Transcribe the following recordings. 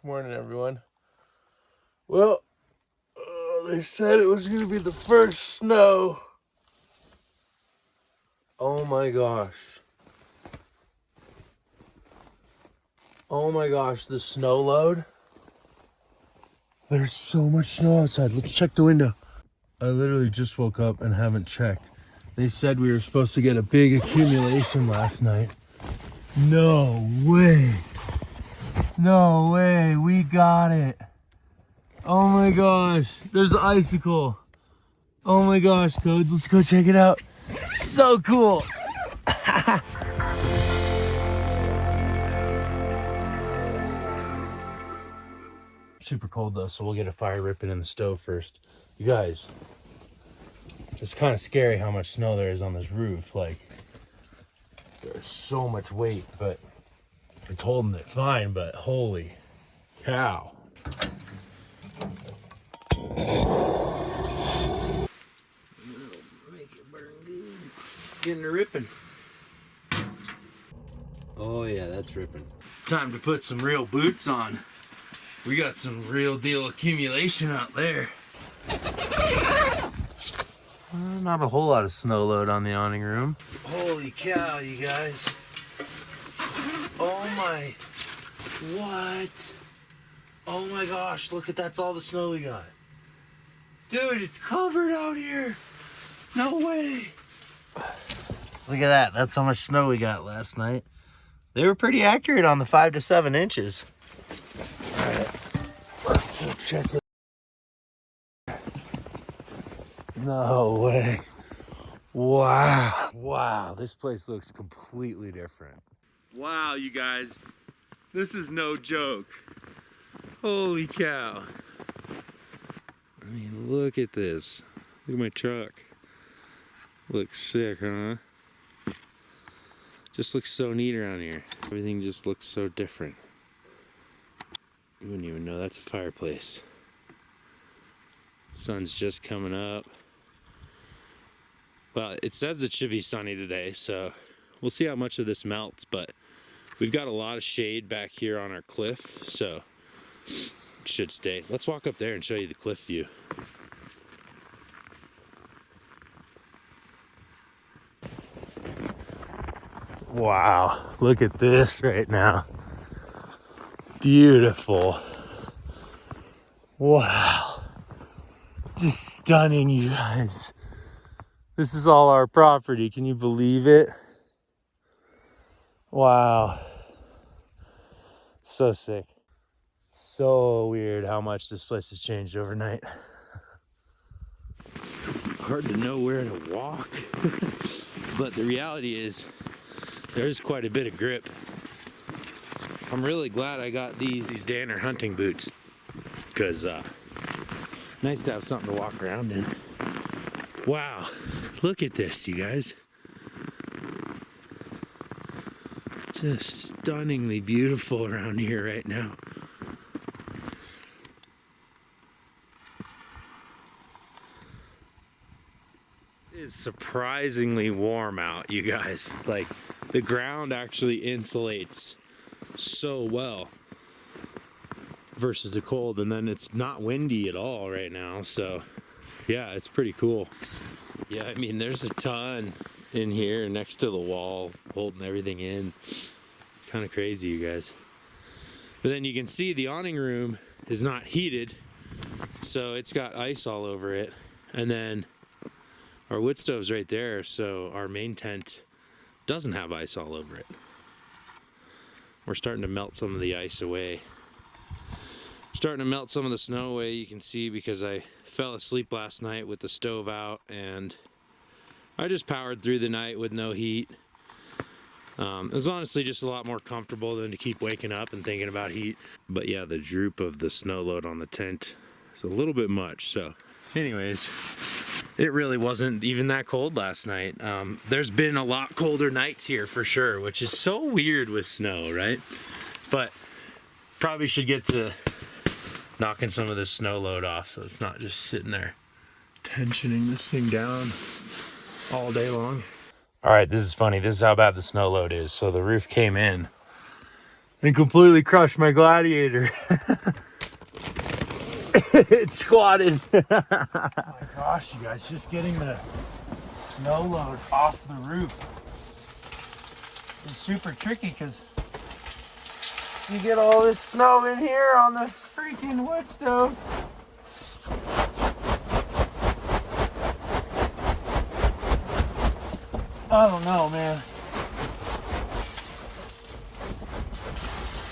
Morning, everyone. Well, they said it was going to be the first snow. Oh my gosh. Oh my gosh, the snow load. There's so much snow outside. Let's check the window. I literally just woke up and haven't checked. They said we were supposed to get a big accumulation last night. No way. No way. We got it. Oh my gosh. There's an icicle. Oh my gosh, Codes. Let's go check it out. So cool. Super cold though, so we'll get a fire ripping in the stove first. You guys, it's kind of scary how much snow there is on this roof. Like, there's so much weight, but it's holding it fine, but holy cow. Make it burn good. Getting to ripping. Oh yeah, that's ripping. Time to put some real boots on. We got some real deal accumulation out there. Not a whole lot of snow load on the awning room. Holy cow, you guys. Oh my, what? Oh my gosh, look at that's all the snow we got. Dude, it's covered out here. No way. Look at that, that's how much snow we got last night. They were pretty accurate on the 5 to 7 inches. All right, let's go check it. No way. Wow. Wow, this place looks completely different. Wow, you guys. This is no joke. Holy cow. I mean, look at this. Look at my truck. Looks sick, huh? Just looks so neat around here. Everything just looks so different. You wouldn't even know that's a fireplace. Sun's just coming up. Well, it says it should be sunny today, so we'll see how much of this melts, but we've got a lot of shade back here on our cliff, so it should stay. Let's walk up there and show you the cliff view. Wow, look at this right now. Beautiful. Wow. Just stunning, you guys. This is all our property. Can you believe it? Wow. So sick. So weird how much this place has changed overnight. Hard to know where to walk. But the reality is, there's quite a bit of grip. I'm really glad I got these Danner hunting boots, because nice to have something to walk around in. Wow, look at this, you guys. Just stunningly beautiful around here right now. It's surprisingly warm out, you guys. Like, the ground actually insulates so well versus the cold, and then it's not windy at all right now, so yeah, it's pretty cool. Yeah, I mean, there's a ton in here next to the wall holding everything in. It's kind of crazy, you guys. But then you can see the awning room is not heated, so it's got ice all over it. And then our wood stove's right there, so our main tent doesn't have ice all over it. We're starting to melt some of the ice away. Starting to melt some of the snow away, you can see, because I fell asleep last night with the stove out, and I just powered through the night with no heat. It was honestly just a lot more comfortable than to keep waking up and thinking about heat. But yeah, the droop of the snow load on the tent is a little bit much. So anyways, it really wasn't even that cold last night. There's been a lot colder nights here for sure, which is so weird with snow, right? But probably should get to knocking some of this snow load off so it's not just sitting there tensioning this thing down all day long. All right, this is funny. This is how bad the snow load is. So the roof came in and completely crushed my Gladiator. It squatted. Oh my gosh, you guys, just getting the snow load off the roof is super tricky because you get all this snow in here on the freaking wood stove. I don't know, man.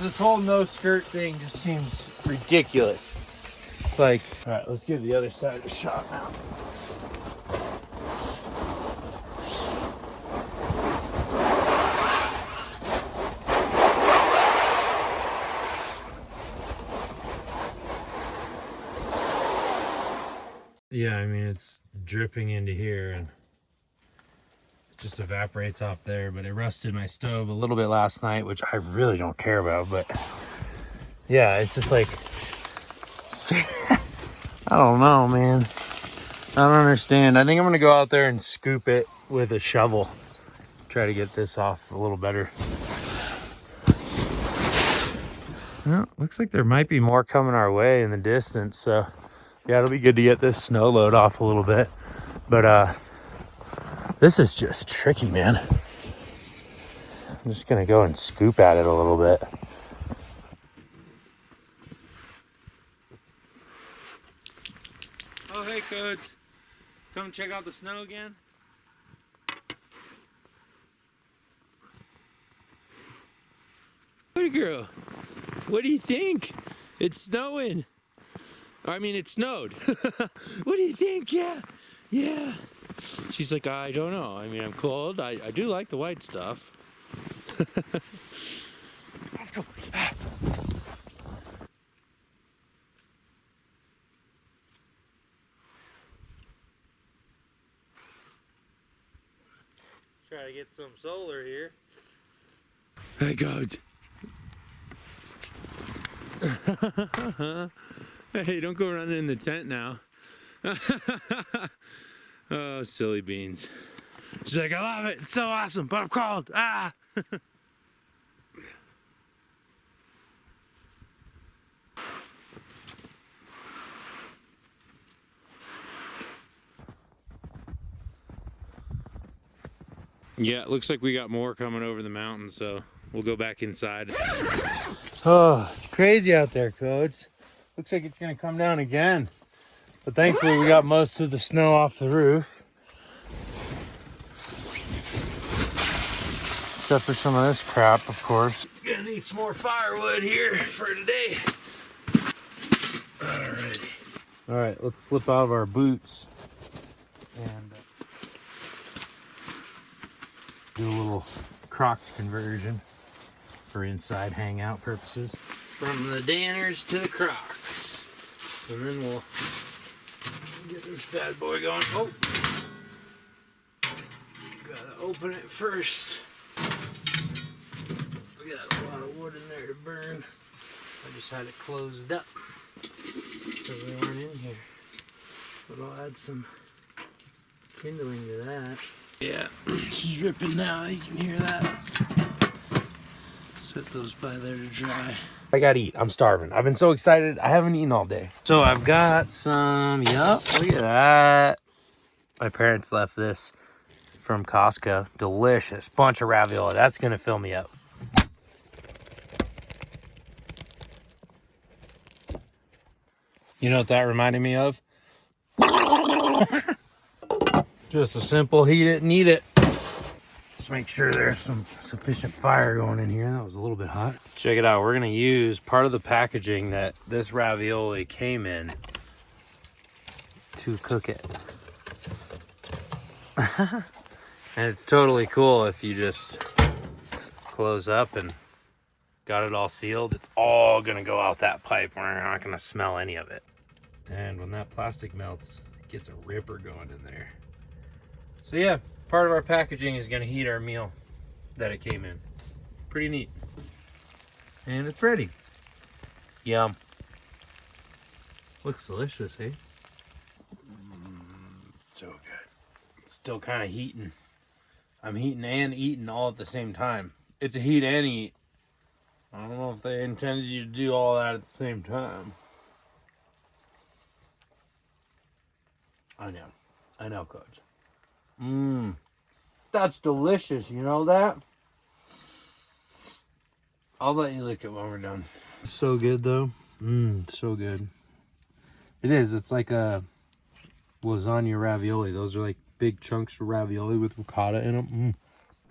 This whole no skirt thing just seems ridiculous. Like, all right, let's give the other side a shot now. Yeah, I mean, it's dripping into here and it just evaporates off there, but it rusted my stove a little bit last night, which I really don't care about, but yeah, it's just like, I don't know, man. I don't understand. I think I'm gonna go out there and scoop it with a shovel. Try to get this off a little better. Well, looks like there might be more coming our way in the distance, so yeah, it'll be good to get this snow load off a little bit. But this is just tricky, man. I'm just gonna go and scoop at it a little bit. Oh, hey, Coach. Come check out the snow again? Good girl. What do you think? It's snowing. I mean, it snowed. What do you think? Yeah. Yeah. She's like, I don't know. I mean, I'm cold. I do like the white stuff. Let's go. Try to get some solar here. Hey, God. Hey, don't go running in the tent now. Oh, silly beans. She's like, I love it. It's so awesome, but I'm cold. Ah. Yeah, it looks like we got more coming over the mountain, so we'll go back inside. Oh, it's crazy out there, Codes. Looks like it's gonna come down again. But thankfully we got most of the snow off the roof. Except for some of this crap, of course. Gonna need some more firewood here for today. Alrighty. Alright, let's slip out of our boots and do a little Crocs conversion for inside hangout purposes. From the Danners to the Crocs. And then we'll get this bad boy going. Oh! Gotta open it first. We got a lot of wood in there to burn. I just had it closed up because we weren't in here. But I'll add some kindling to that. Yeah, it's dripping now. You can hear that. Set those by there to dry. I gotta eat. I'm starving. I've been so excited. I haven't eaten all day. So I've got some, yup, look at that. My parents left this from Costco. Delicious. Bunch of ravioli. That's gonna fill me up. You know what that reminded me of? Just a simple heat it and eat it. Just make sure there's some sufficient fire going in here. That was a little bit hot. Check it out. We're gonna use part of the packaging that this ravioli came in to cook it. And it's totally cool if you just close up and got it all sealed. It's all gonna go out that pipe. We're not gonna smell any of it. And when that plastic melts, it gets a ripper going in there. So yeah, part of our packaging is gonna heat our meal that it came in. Pretty neat. And it's ready. Yum. Looks delicious, eh? So good. It's still kind of heating. I'm heating and eating all at the same time. It's a heat and eat. I don't know if they intended you to do all that at the same time. I know, Coach. That's delicious, you know that? I'll let you lick it when we're done. So good, though. So good. It is. It's like a lasagna ravioli. Those are like big chunks of ravioli with ricotta in them.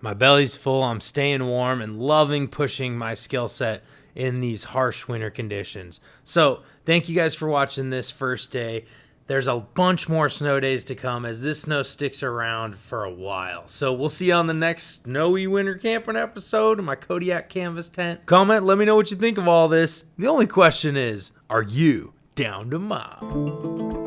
My belly's full. I'm staying warm and loving pushing my skill set in these harsh winter conditions. So thank you guys for watching this first day. There's a bunch more snow days to come as this snow sticks around for a while. So we'll see you on the next snowy winter camping episode in my Kodiak canvas tent. Comment, let me know what you think of all this. The only question is, are you down to mob?